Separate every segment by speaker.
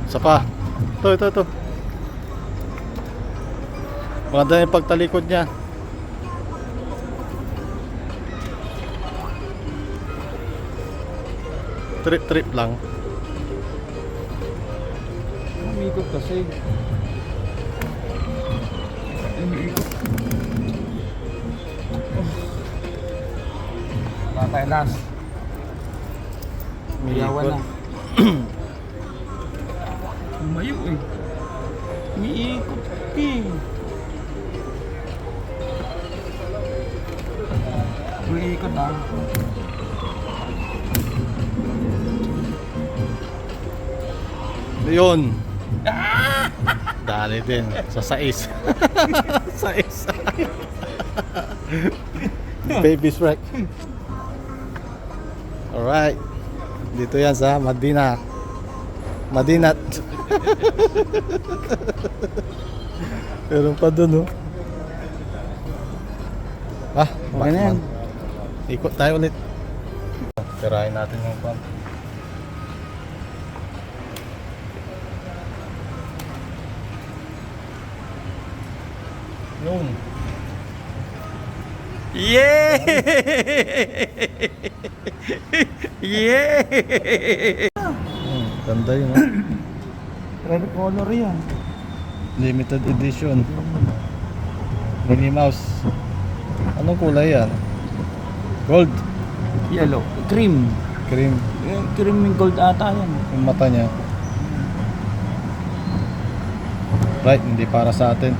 Speaker 1: Isa pa. Ito. Maganda yung pagtalikod niya. Trip lang.
Speaker 2: Umikot kasi. Umiikot. Patay last. Umiyawan na. Lumayo eh. Umiikot eh. Umiikot na.
Speaker 1: Yun. Dali din. Sa sais. Sais. Baby Shrek. Alright. Dito yan sa Madinat. Meron pa dun, oh.
Speaker 2: Okay na yan.
Speaker 1: Ikot tayo ulit. Tirahin natin yung pump. Yun.
Speaker 2: Yeah! Yeah!
Speaker 1: Ganda yun, oh.
Speaker 2: Red color yan.
Speaker 1: Limited edition. Minnie Mouse. Anong kulay yan? Gold.
Speaker 2: Yellow. Cream.
Speaker 1: Cream.
Speaker 2: Cream yung gold ata yan.
Speaker 1: Yung mata niya. Right, hindi para sa atin.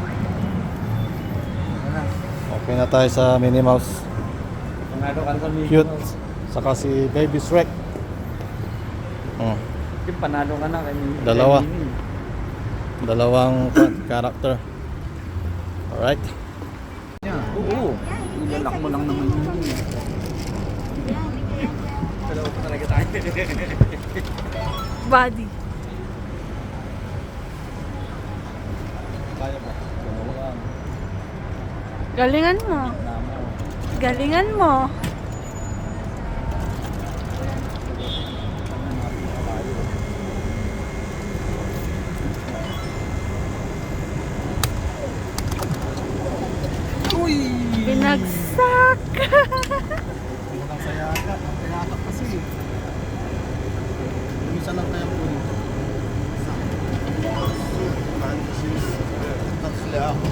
Speaker 1: Okay na tayo sa Minnie Mouse.
Speaker 2: Panalo ka sa Mickey
Speaker 1: Cute.
Speaker 2: Mouse.
Speaker 1: Saka si Baby Shrek.
Speaker 2: Yung panalo ka na kay
Speaker 1: Dalawa.
Speaker 2: kay Minnie.
Speaker 1: Dalawang character. Alright.
Speaker 2: Oo. Ilalak mo lang naman yun. Dalawa pa talaga tayo.
Speaker 3: Body.
Speaker 1: Kaya ba?
Speaker 3: Galingan mo. Galingan mo.
Speaker 2: Uy!
Speaker 3: Binagsak.
Speaker 1: Walang sayaka. Ang tinatak kasi. Isa lang kaya po nito. Tatlo ako.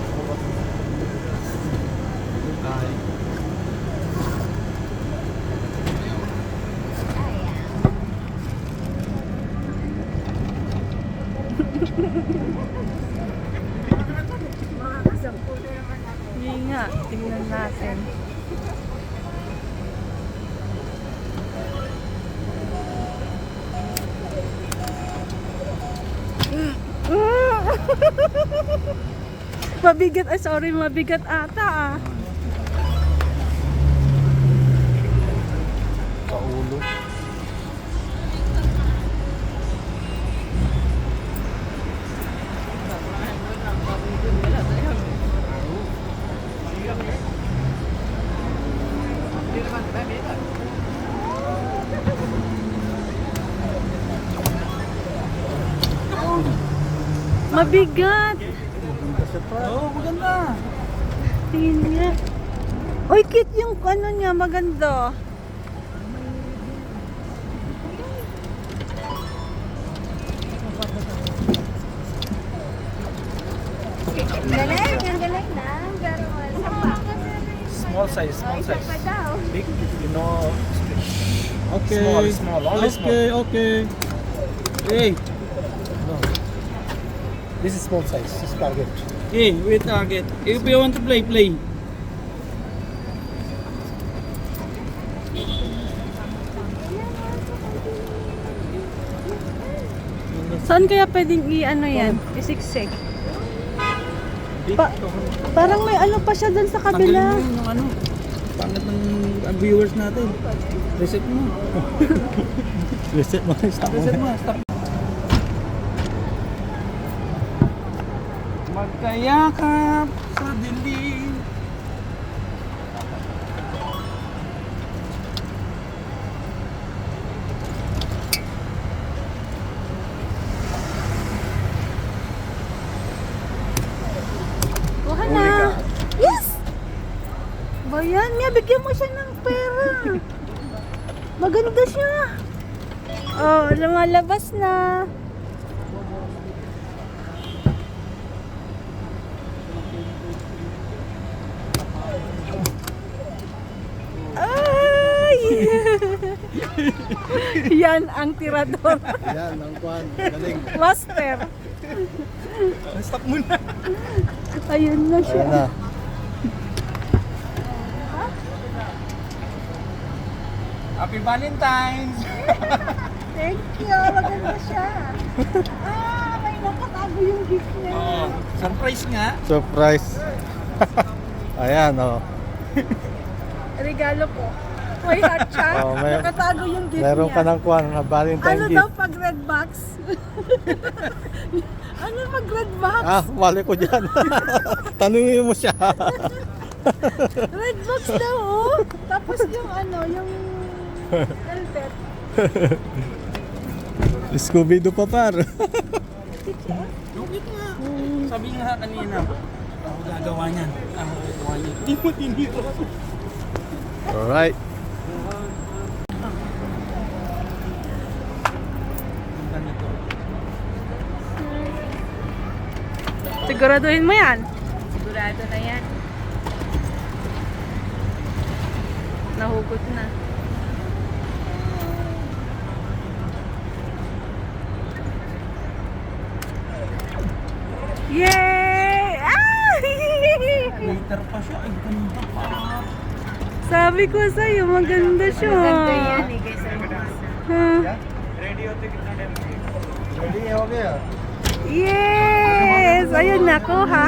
Speaker 3: Hindi nga. Tingnan natin. Mabigat. Ay, sorry. Mabigat ata ah.
Speaker 1: Sa ulo.
Speaker 3: Mabigat.
Speaker 2: Oo, maganda.
Speaker 3: Tingin niya. Uy, cute yung ano niya. Maganda.
Speaker 4: Galing, ang galing na. Pero
Speaker 2: Small size, small
Speaker 4: isa
Speaker 2: size.
Speaker 4: pa daw.
Speaker 2: Big, you know.
Speaker 1: Okay.
Speaker 2: Small, only small.
Speaker 1: Okay.
Speaker 2: Hey,
Speaker 1: This is small size. This is target.
Speaker 2: hey, wait target. If you want to play, play.
Speaker 3: Saan kaya pwedeng i-ano yan? Isiksik. Parang may ano pa siya dun sa kabila.
Speaker 2: Tanggalin mo yung ano. Pangit ng viewers natin. Reset mo.
Speaker 1: Reset mo. Stop mo.
Speaker 2: Reset mo. Stop. Magkayakap sa dilim.
Speaker 3: niya, bigyan mo siya ng pera. Maganda siya. Oh, lumalabas na. Ay! Yan ang tirador.
Speaker 1: Yan, ang kwan. Galing.
Speaker 3: Master.
Speaker 2: Stop muna.
Speaker 3: Ayun na siya.
Speaker 1: Ayan na.
Speaker 2: Happy Valentine's!
Speaker 3: Thank you. Maganda siya. May nakatago yung gift niya.
Speaker 2: Oh, surprise nga.
Speaker 1: Surprise. Ayan, oh.
Speaker 3: Regalo po. May heart siya.
Speaker 1: Oh, may-
Speaker 3: Nakatago yung gift
Speaker 1: Meron
Speaker 3: niya.
Speaker 1: ka ng kwan, Valentine
Speaker 3: Ano
Speaker 1: gift.
Speaker 3: daw pag red box? Ano pag red box?
Speaker 1: Ah, mali ko dyan. Tanungin mo siya.
Speaker 3: Red box daw oh. Tapos yung ano, yung velvet.
Speaker 1: Scooby-Doo pa par.
Speaker 2: Lukit nga. Sabi nga kanina, ako gagawa niyan. Ako gagawa niyan. Hindi mo tiniro.
Speaker 1: Alright.
Speaker 2: Ang ganito.
Speaker 3: Siguraduhin mo yan. Sigurado na yan. Nahugot na. Yay! Ah!
Speaker 2: Later pa siya. Ay, ganda pa.
Speaker 3: Sabi ko sa'yo, maganda siya.
Speaker 4: Maganda yan eh, guys.
Speaker 3: Huh?
Speaker 1: Ready, okay.
Speaker 3: Yes! Ayun na ko ha.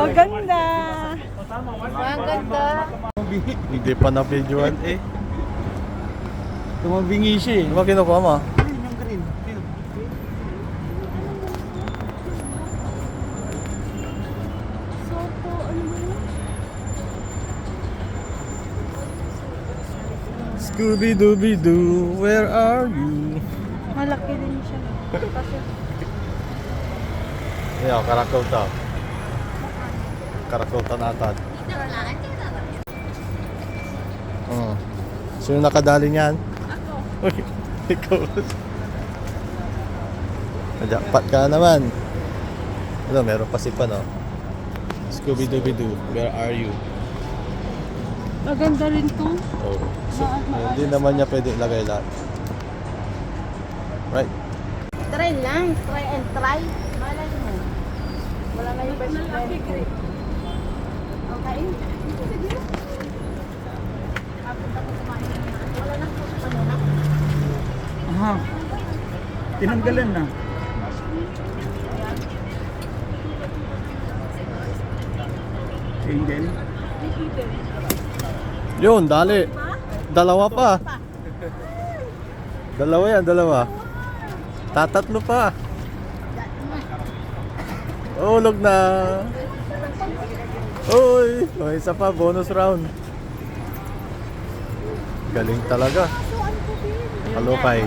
Speaker 3: Oh, ganda.
Speaker 4: Ang ganda.
Speaker 1: Hindi pa na-videoan eh.
Speaker 2: Tumabingi siya eh.
Speaker 1: Ano ba kinukuha mo?
Speaker 2: Ayun, yung green. Ayun.
Speaker 3: Sopo, ano ba yun?
Speaker 1: Scooby-Dooby-Doo, where are you?
Speaker 3: Malaki din siya. Kasi
Speaker 1: Ayan, karakol to. Karakol to natin. Oh. Sino nakadali niyan? Ako. Uy, ikaw. Najakpat ka naman. Ano, meron pa si Pan, oh. Scooby-Dooby-Doo, where are you?
Speaker 3: maganda rin to.
Speaker 1: Oh. So, hindi naman niya pwede ilagay lahat. Right.
Speaker 4: Try lang. Try and try. Malay mo. Wala na yung best friend. Okay? Sige. Wala na po ano na.
Speaker 2: Aha. Tinanggalan na. Single.
Speaker 1: Yun, dali. Dalawa pa. Dalawa yan, dalawa. Tatatlo pa. Ulog na. Uy, may isa pa, bonus round. Galing talaga. Kalupay.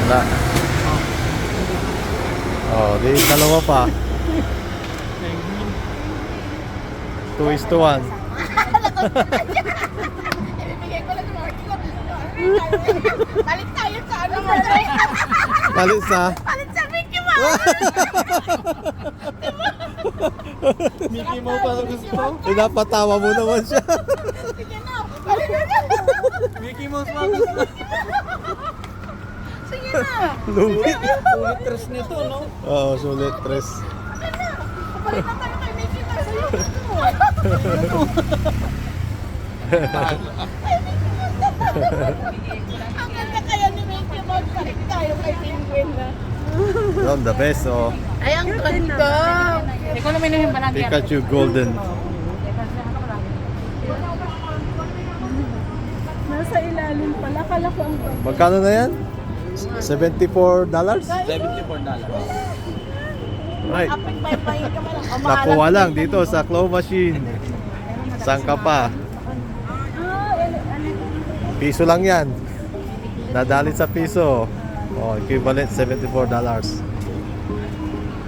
Speaker 1: Wala. Oh, di dalawa pa. 2:1.
Speaker 4: Ibibigay ko lang yung mga kilo. Palit tayo sa ano mo.
Speaker 1: Palit sa.
Speaker 4: Palit sa Mickey Mouse.
Speaker 2: Mickey Mouse pa gusto.
Speaker 1: Pinapatawa mo naman siya.
Speaker 4: Sige na. Palit na.
Speaker 2: Mickey Mouse pa gusto.
Speaker 4: Sige na.
Speaker 1: Lumit.
Speaker 2: Ulit tres nito, no?
Speaker 1: Oo, sulit. Tres.
Speaker 4: Palit na tayo kay Mickey Mouse. Ang ganda kaya ni Mickey Mouse. Palit tayo kay Penguin na.
Speaker 1: Yun, the best. Oh.
Speaker 4: Ay, ang ganda. Ikaw naman yung balagyan.
Speaker 1: Pikachu Golden.
Speaker 3: Nasa ilalim pala. Kala ko ang
Speaker 1: Magkano na yan? $74?
Speaker 2: $74.
Speaker 1: Right.
Speaker 4: Apit pay ka man.
Speaker 1: Nakuha lang dito sa claw machine. Saan ka pa? Piso lang yan. Nadali sa piso. Oh, equivalent $74.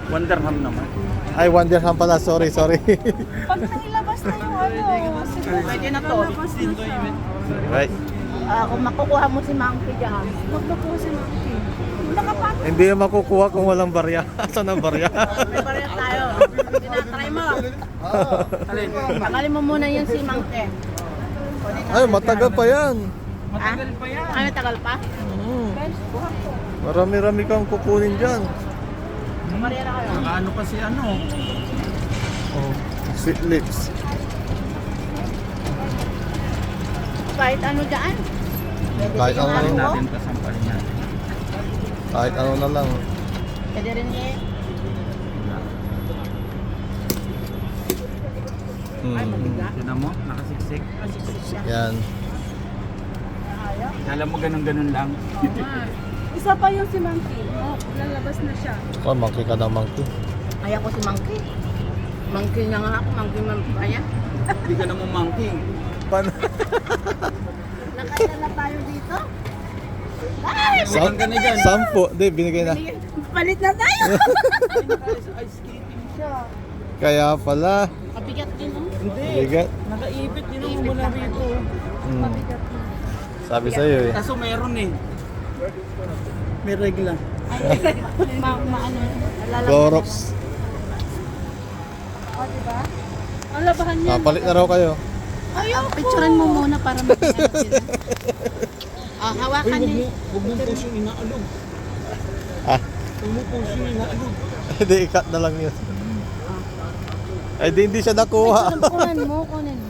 Speaker 2: Wonderham naman.
Speaker 1: Ay, 1 dirham pala. Sorry.
Speaker 3: Pag nailabas na yung
Speaker 4: Pwede na to.
Speaker 3: Ilabas na siya.
Speaker 1: Right.
Speaker 4: Kung makukuha mo si Monkey dyan.
Speaker 3: Huwag na po si Monkey. Nakapatid.
Speaker 1: Hindi yung makukuha kung walang barya. Saan ang barya?
Speaker 4: May barya tayo. Tinatry mo.
Speaker 2: Alin?
Speaker 4: Tanggalin mo muna yun si Monkey.
Speaker 1: Ay, matagal pa yan.
Speaker 2: Matagal pa yan.
Speaker 4: Ay, tagal pa?
Speaker 1: Marami-rami kang kukunin dyan.
Speaker 4: Barya na kayo.
Speaker 2: Nakaano kasi ano.
Speaker 1: Oh, sweet lips.
Speaker 4: Kahit ano dyan. Pwede
Speaker 1: Kahit
Speaker 4: din yung
Speaker 1: ano.
Speaker 2: Sampalin
Speaker 4: mo.
Speaker 2: natin, sampalin natin.
Speaker 1: Kahit ano na lang.
Speaker 4: Pwede rin eh.
Speaker 2: Tinan mo, nakasiksik.
Speaker 1: Yan.
Speaker 2: Kala mo ganun-ganun lang.
Speaker 3: Isa pa yung si Monkey. Oh, lalabas na siya.
Speaker 1: Oh, monkey ka na monkey.
Speaker 4: Ayaw ko si Monkey. Monkey na nga ako. Monkey kaya.
Speaker 2: Hindi ka naman monkey.
Speaker 4: Nakaya na tayo dito. Ay!
Speaker 2: Butang ka na dyan.
Speaker 1: 10. Hindi, binigay na.
Speaker 3: Palit na tayo!
Speaker 2: Ice skating.
Speaker 1: Kaya pala.
Speaker 4: Kabigat din oh.
Speaker 2: Hindi.
Speaker 1: Bigat.
Speaker 2: Nakaipit din ang mula rito.
Speaker 1: Hmm. Sabi sa'yo eh.
Speaker 2: Kaso meron eh. May regla.
Speaker 4: Maano.
Speaker 1: Clorox.
Speaker 3: O, diba? Ang labahan niya.
Speaker 1: Papalit na raw kayo.
Speaker 4: Ayaw, picturean mo muna para makita sila. Hawakan niyo.
Speaker 2: Huwag mong push yung inaalog.
Speaker 1: Ah,
Speaker 2: Huwag mong push yung inaalog.
Speaker 1: hindi, ikat na lang yun. Ay, di, hindi siya nakuha.
Speaker 4: Kunan mo, kunan mo.